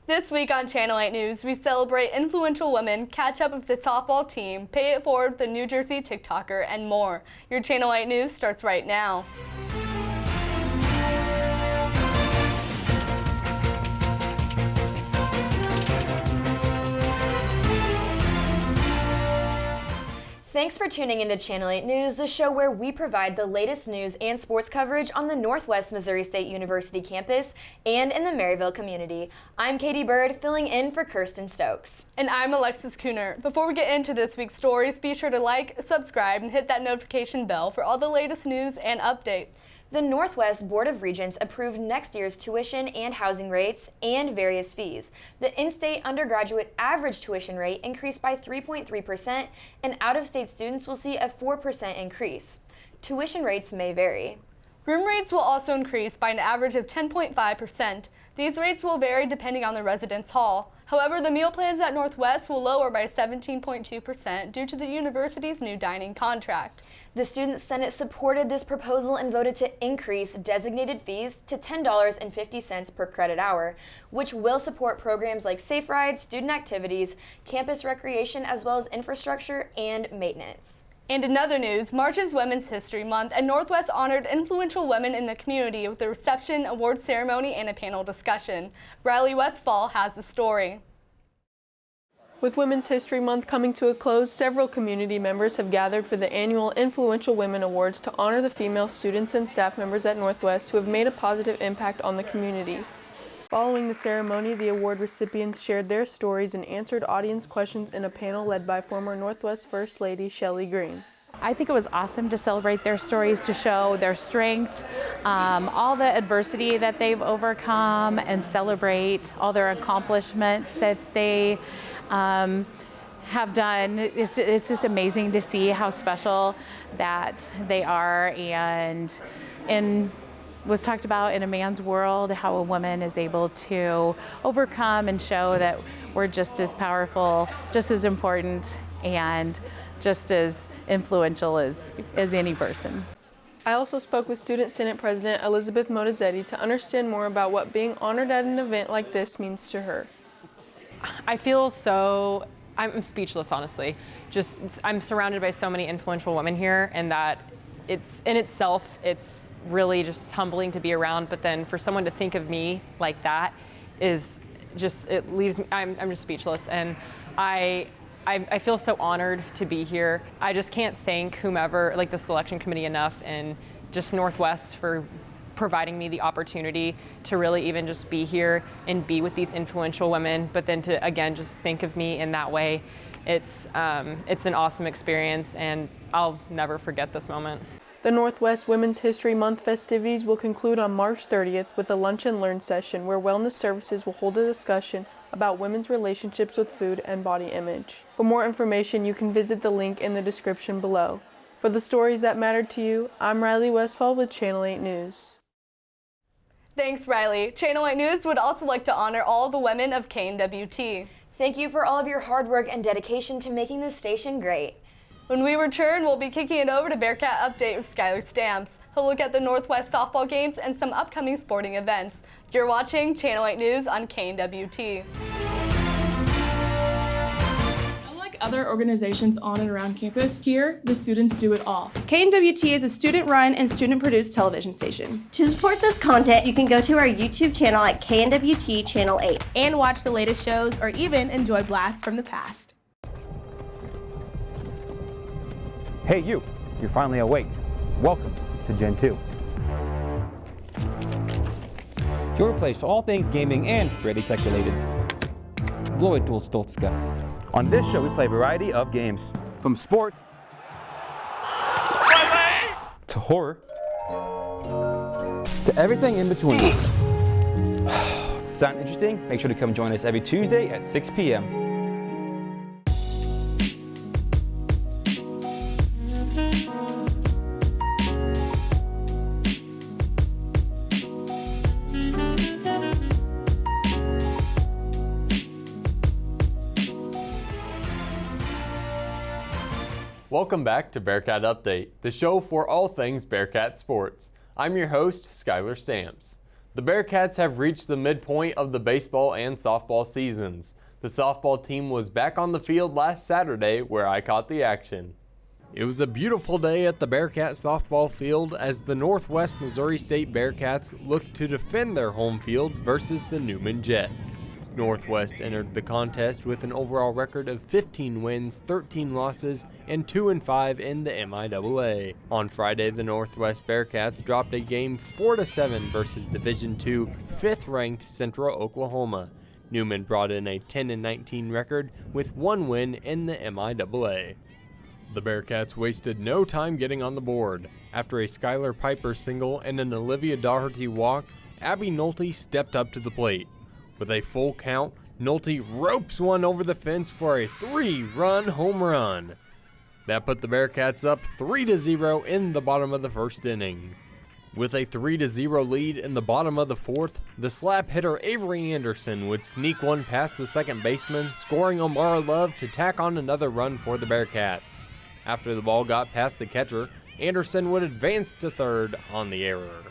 This week on Channel 8 News, we celebrate influential women, catch up with the softball team, pay it forward with the New Jersey TikToker, and more. Your Channel 8 News starts right now. Thanks for tuning into Channel 8 News, the show where we provide the latest news and sports coverage on the Northwest Missouri State University campus and in the Maryville community. I'm Byrd, filling in for Kirsten Stokes. And I'm Alexis Kuhnert. Before we get into this week's stories, be sure to like, subscribe, and hit that notification bell for all the latest news and updates. The Northwest Board of Regents approved next year's tuition and housing rates and various fees. The in-state undergraduate average tuition rate increased by 3.3%, and out-of-state students will see a 4% increase. Tuition rates may vary. Room rates will also increase by an average of 10.5%. These rates will vary depending on the residence hall. However, the meal plans at Northwest will lower by 17.2% due to the university's new dining contract. The Student Senate supported this proposal and voted to increase designated fees to $10.50 per credit hour, which will support programs like Safe Rides, student activities, campus recreation, as well as infrastructure and maintenance. And in other news, March is Women's History Month, and Northwest honored influential women in the community with a reception, awards ceremony, and a panel discussion. Westpfahl has the story. With Women's History Month coming to a close, several community members have gathered for the annual Influential Women Awards to honor the female students and staff members at Northwest who have made a positive impact on the community. Following the ceremony, the award recipients shared their stories and answered audience questions in a panel led by former Northwest First Lady Shelley Green. I think it was awesome to celebrate their stories, to show their strength, all the adversity that they've overcome, and celebrate all their accomplishments that they have done. It's just amazing to see how special that they are, and was talked about in a man's world, how a woman is able to overcome and show that we're just as powerful, just as important, and just as influential as any person. I also spoke with Student Senate President Elizabeth Modazetti to understand more about what being honored at an event like this means to her. I feel I'm speechless, honestly. I'm surrounded by so many influential women here, and that it's really just humbling to be around, but then for someone to think of me like that is just, it leaves me, I'm just speechless, and I feel so honored to be here. I just can't thank whomever, like the selection committee enough, and just Northwest for providing me the opportunity to really even just be here and be with these influential women, but then to, again, just think of me in that way. It's an awesome experience, and I'll never forget this moment. The Northwest Women's History Month festivities will conclude on March 30th with a Lunch and Learn session where Wellness Services will hold a discussion about women's relationships with food and body image. For more information, you can visit the link in the description below. For the stories that mattered to you, I'm Riley Westphahl with Channel 8 News. Thanks, Riley. Channel 8 News would also like to honor all the women of KNWT. Thank you for all of your hard work and dedication to making this station great. When we return, we'll be kicking it over to Bearcat Update with Skyler Stamps. He'll look at the Northwest softball games and some upcoming sporting events. You're watching Channel 8 News on KNWT. Unlike other organizations on and around campus, here, the students do it all. KNWT is a student-run and student-produced television station. To support this content, you can go to our YouTube channel at KNWT Channel 8. And watch the latest shows or even enjoy blasts from the past. Hey you're finally awake. Welcome to Gen 2. Your place for all things gaming and ready tech related. On this show we play a variety of games, from sports to horror to everything in between. Sound interesting? Make sure to come join us every Tuesday at 6 p.m. Welcome back to Bearcat Update, the show for all things Bearcat sports. I'm your host, Skyler Stamps. The Bearcats have reached the midpoint of the baseball and softball seasons. The softball team was back on the field last Saturday, where I caught the action. It was a beautiful day at the Bearcat Softball Field as the Northwest Missouri State Bearcats looked to defend their home field versus the Newman Jets. Northwest entered the contest with an overall record of 15 wins, 13 losses, and 2-5 in the MIAA. On Friday, the Northwest Bearcats dropped a game 4-7 versus Division II 5th-ranked Central Oklahoma. Newman brought in a 10-19 record with 1 win in the MIAA. The Bearcats wasted no time getting on the board. After a Skyler Piper single and an Olivia Daugherty walk, Abby Nolte stepped up to the plate. With a full count, Nolte ropes one over the fence for a 3-run home run. That put the Bearcats up 3-0 in the bottom of the first inning. With a 3-0 lead in the bottom of the fourth, the slap hitter Avery Anderson would sneak one past the second baseman, scoring Omar Love to tack on another run for the Bearcats. After the ball got past the catcher, Anderson would advance to third on the error.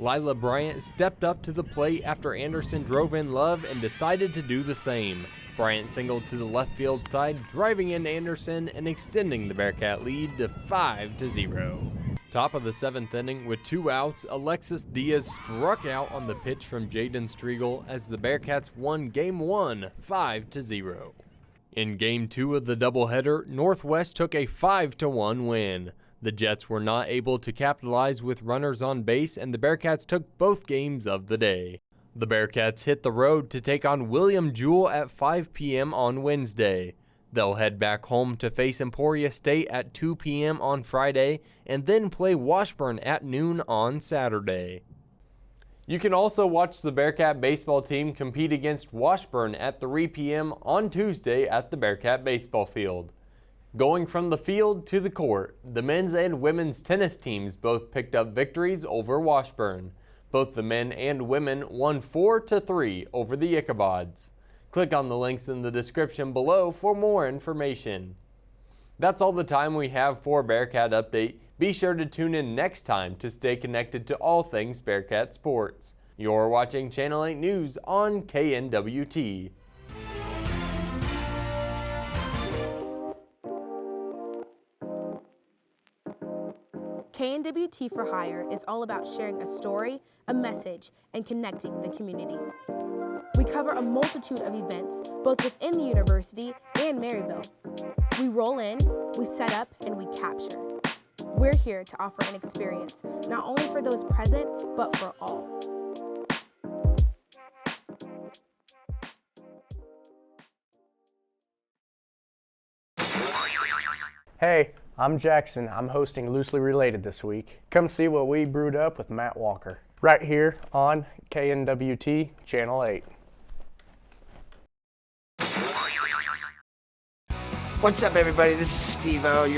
Lila Bryant stepped up to the plate after Anderson drove in Love and decided to do the same. Bryant singled to the left field side, driving in Anderson and extending the Bearcat lead to 5-0. Top of the 7th inning with 2 outs, Alexis Diaz struck out on the pitch from Jaden Striegel as the Bearcats won Game 1 5-0. In Game 2 of the doubleheader, Northwest took a 5-1 win. The Jets were not able to capitalize with runners on base, and the Bearcats took both games of the day. The Bearcats hit the road to take on William Jewell at 5 p.m. on Wednesday. They'll head back home to face Emporia State at 2 p.m. on Friday, and then play Washburn at noon on Saturday. You can also watch the Bearcat baseball team compete against Washburn at 3 p.m. on Tuesday at the Bearcat baseball field. Going from the field to the court, the men's and women's tennis teams both picked up victories over Washburn. Both the men and women won 4-3 over the Ichabods. Click on the links in the description below for more information. That's all the time we have for Bearcat Update. Be sure to tune in next time to stay connected to all things Bearcat sports. You're watching Channel 8 News on KNWT. KNWT for Hire is all about sharing a story, a message, and connecting the community. We cover a multitude of events, both within the university and Maryville. We roll in, we set up, and we capture. We're here to offer an experience, not only for those present, but for all. Hey, I'm Jackson. I'm hosting Loosely Related this week. Come see what we brewed up with Matt Walker, right here on KNWT Channel 8. What's up, everybody? This is Steve-O.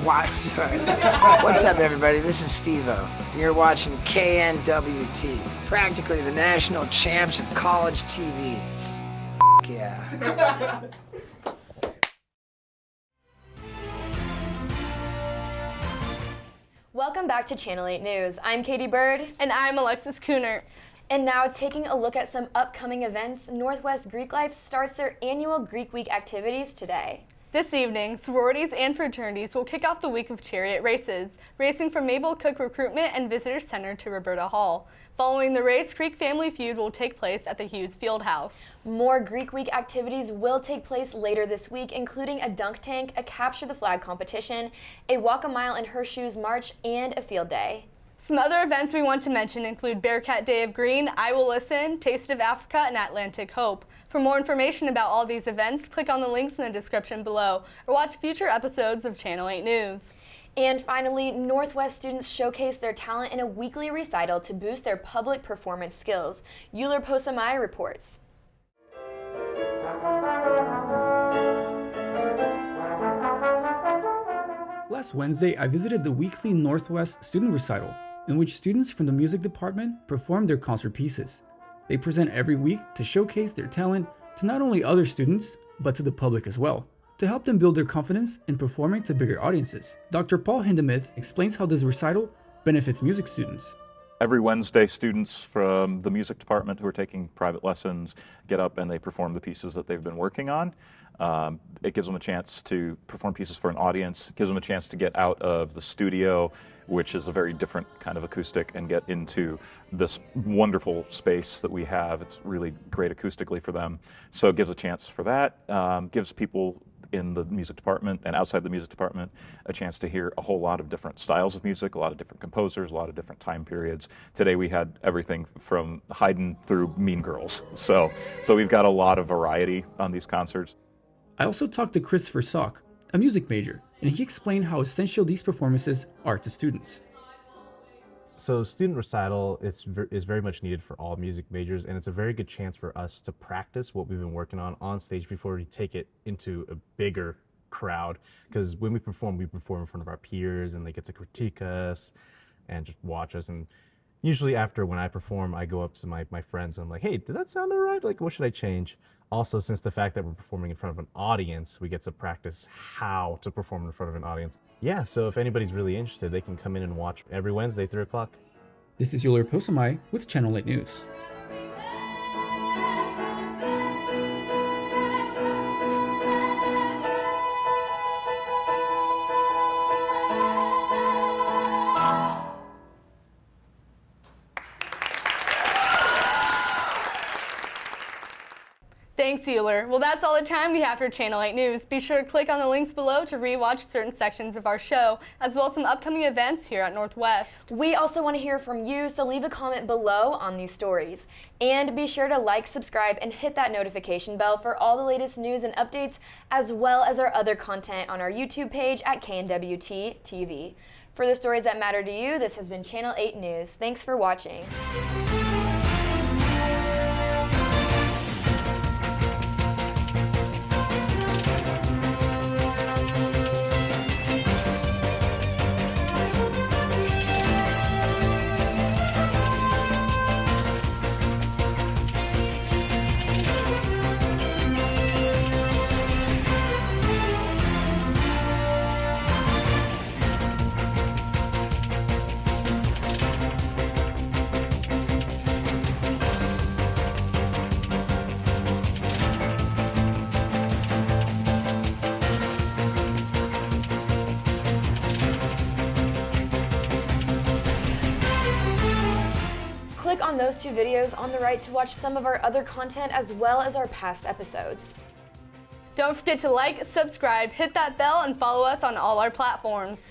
What's up, everybody? This is Steve-O. You're watching KNWT, practically the national champs of college TV. Yeah. Welcome back to Channel 8 News. I'm Katie Byrd. And I'm Alexis Kuhnert. And now, taking a look at some upcoming events, Northwest Greek Life starts their annual Greek Week activities today. This evening, sororities and fraternities will kick off the week of chariot races, racing from Mabel Cook Recruitment and Visitor Center to Roberta Hall. Following the race, Creek Family Feud will take place at the Hughes Fieldhouse. More Greek Week activities will take place later this week, including a dunk tank, a capture the flag competition, a walk a mile in her shoes march, and a field day. Some other events we want to mention include Bearcat Day of Green, I Will Listen, Taste of Africa, and Atlantic Hope. For more information about all these events, click on the links in the description below or watch future episodes of Channel 8 News. And finally, Northwest students showcase their talent in a weekly recital to boost their public performance skills. Euler Possamai reports. Last Wednesday, I visited the weekly Northwest student recital, in which students from the music department perform their concert pieces. They present every week to showcase their talent to not only other students, but to the public as well, to help them build their confidence in performing to bigger audiences. Dr. Paul Hindemith explains how this recital benefits music students. Every Wednesday, students from the music department who are taking private lessons get up and they perform the pieces that they've been working on. It gives them a chance to perform pieces for an audience, gives them a chance to get out of the studio, which is a very different kind of acoustic, and get into this wonderful space that we have. It's really great acoustically for them. So it gives a chance for that, gives people in the music department and outside the music department a chance to hear a whole lot of different styles of music, a lot of different composers, a lot of different time periods. Today we had everything from Haydn through Mean Girls. So we've got a lot of variety on these concerts. I also talked to Christopher Salk, a music major, and he explained how essential these performances are to students. So student recital is very much needed for all music majors, and it's a very good chance for us to practice what we've been working on stage before we take it into a bigger crowd. Because when we perform in front of our peers, and they get to critique us and just watch us. And usually after, when I perform, I go up to my friends and I'm like, hey, did that sound all right? Like, what should I change? Also, since the fact that we're performing in front of an audience, we get to practice how to perform in front of an audience. Yeah, so if anybody's really interested, they can come in and watch every Wednesday, 3 o'clock. This is Euler Possamai with Channel 8 News. Thanks, Euler. Well, that's all the time we have for Channel 8 News. Be sure to click on the links below to rewatch certain sections of our show, as well as some upcoming events here at Northwest. We also want to hear from you, so leave a comment below on these stories. And be sure to like, subscribe, and hit that notification bell for all the latest news and updates, as well as our other content on our YouTube page at KNWT TV. For the stories that matter to you, this has been Channel 8 News. Thanks for watching. Click on those 2 videos on the right to watch some of our other content as well as our past episodes. Don't forget to like, subscribe, hit that bell, and follow us on all our platforms.